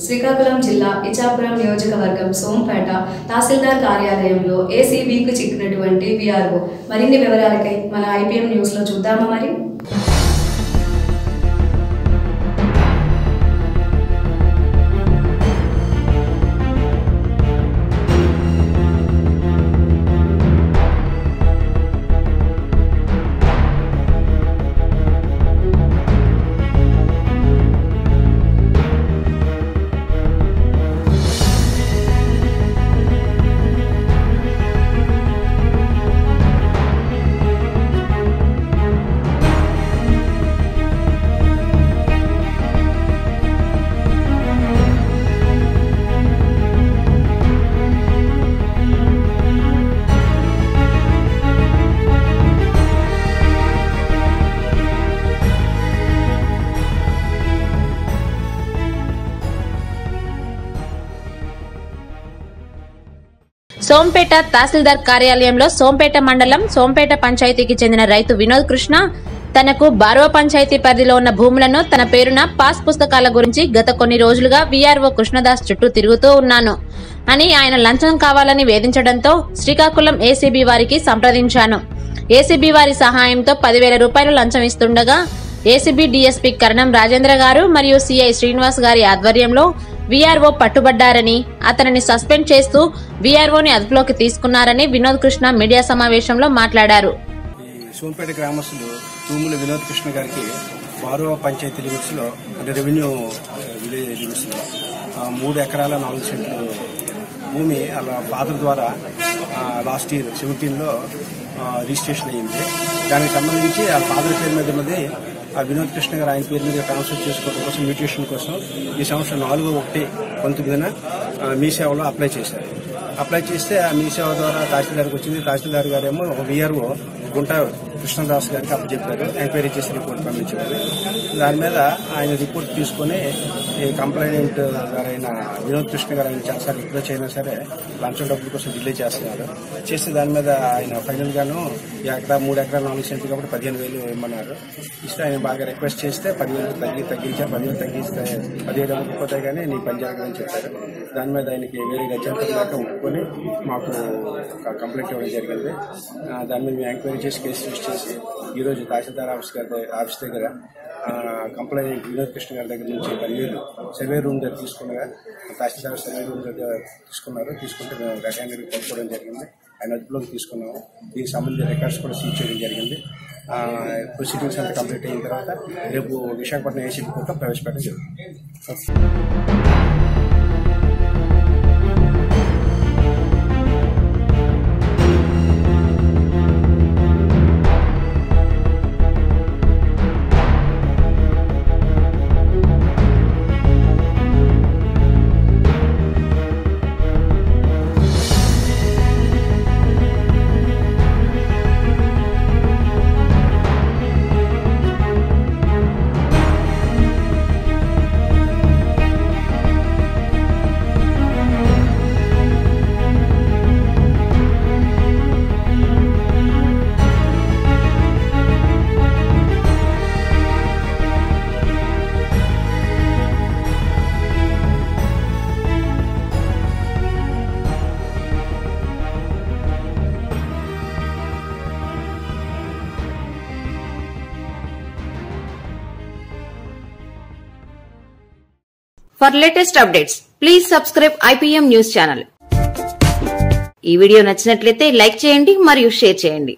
శ్రీకాకుళం జిల్లా ఇచ్చాపురం నియోజకవర్గం సోంపేట తహసీల్దార్ కార్యాలయంలో ఏసీబీకి చిక్కినటువంటి వీఆర్ఓ మరిన్ని వివరాలకై మన ఐపీఎం న్యూస్ లో చూద్దామా మరి. సోంపేట తహసీల్దార్ కార్యాలయంలో సోంపేట మండలం సోంపేట పంచాయతీకి చెందిన రైతు వినోద్ కృష్ణ తనకు బార్వ పంచాయతీ పరిధిలో ఉన్న భూములను తన పేరున పాస్ పుస్తకాల గురించి గత కొన్ని రోజులుగా వీఆర్ఓ కృష్ణదాస్ చుట్టూ తిరుగుతూ ఉన్నాను అని ఆయన లంచం కావాలని వేధించడంతో శ్రీకాకుళం ఏసీబీ వారికి సంప్రదించాను. ఏసీబీ వారి సహాయంతో 10,000 రూపాయలు లంచం ఇస్తుండగా ఏసీబీ డీఎస్పీ కరణం రాజేంద్ర గారు మరియు సిఐ శ్రీనివాస్ గారి ఆధ్వర్యంలో వీఆర్ఓ పట్టుబడ్డారని, అతనిని సస్పెండ్ చేస్తూ వీఆర్ఓని అదుపులోకి తీసుకున్నారని వినోద్ కృష్ణ మీడియా సమావేశంలో మాట్లాడారు. సోంపేట గ్రామస్తులు తూముల వినోద్ కృష్ణ గారికి బార్వ పంచాయతీ లిమిట్స్ లో అంటే రెవెన్యూ విలేజ్ లిమిట్స్ లో 3 ఎకరాల 4 సెంట్లు భూమి అలా ఫాదర్ ద్వారా లాస్ట్ ఇయర్ 17లో రిజిస్ట్రేషన్ అయ్యింది. దానికి సంబంధించి ఆ ఫాదర్ పేరు మీద ఉన్నది ఆ వినోద్ కృష్ణ గారు ఆయన పేరు మీద ట్రాన్స్ఫర్ చేసుకోవడం కోసం మ్యూటేషన్ కోసం ఈ సంవత్సరం 4/1/19 మీ సేవలో అప్లై చేశారు. అప్లై చేస్తే ఆ మీ సేవ ద్వారా తహసీల్దార్కి వచ్చింది. తహసీల్దార్ గారేమో వీఆర్ఓ గుంట కృష్ణదాస్ గారికి అప్పచెప్పారు. ఎంక్వైరీ చేసి రిపోర్ట్ పంపించారు. దాని మీద ఆయన రిపోర్ట్ తీసుకుని ఈ కంప్లైంట్ గారైన వినోద్ కృష్ణ గారు ఆయన చాలా రిప్రోచ్ అయినా సరే లంచం డబ్బుల కోసం డిలే చేస్తున్నారు. చేస్తే దాని మీద ఆయన ఫైనల్ గాను 3 ఎకరాలు 4 సెంట్లు కాబట్టి 15,000 ఇవ్వమన్నారు. ఇస్తే ఆయన బాగా రిక్వెస్ట్ చేస్తే 10,000 తగ్గించారు. 10,000 తగ్గిస్తే 17 అవ్వకపోతే గానీ నీ పని జరగదని చెప్పారు. దాని మీద ఆయనకి వేరే గత్యంతరం దాకా ఒప్పుకొని మాకు కంప్లైంట్ ఇవ్వడం జరిగింది. దాని మీద మేము ఎంక్వైరీ చేసి కేసు రిజిస్టర్ చేసి ఈరోజు తహసీల్దార్ ఆఫీస్ దగ్గర కంప్లైంట్ వినోద్ కృష్ణ గారి దగ్గర నుంచి 10,000 సర్వే రూమ్ దగ్గర తీసుకున్నాగా తహసీల్దార్ సర్వే రూమ్ దగ్గర తీసుకుంటే మేము గట్టానికి పంపుకోవడం జరిగింది. ఆయన అదుపులోకి తీసుకున్నాము. దీనికి సంబంధించిన రికార్డ్స్ కూడా సీజ్ చేయడం జరిగింది. ప్రొసీడింగ్స్ అంతా కంప్లీట్ అయిన తర్వాత రేపు విశాఖపట్నం ఏసీబీ కోర్టులో ప్రవేశపెట్టడం జరుగుతుంది. For latest updates, please subscribe IPM News channel. ఈ వీడియో నచ్చినట్లయితే లైక్ చేయండి మరియు షేర్ చేయండి.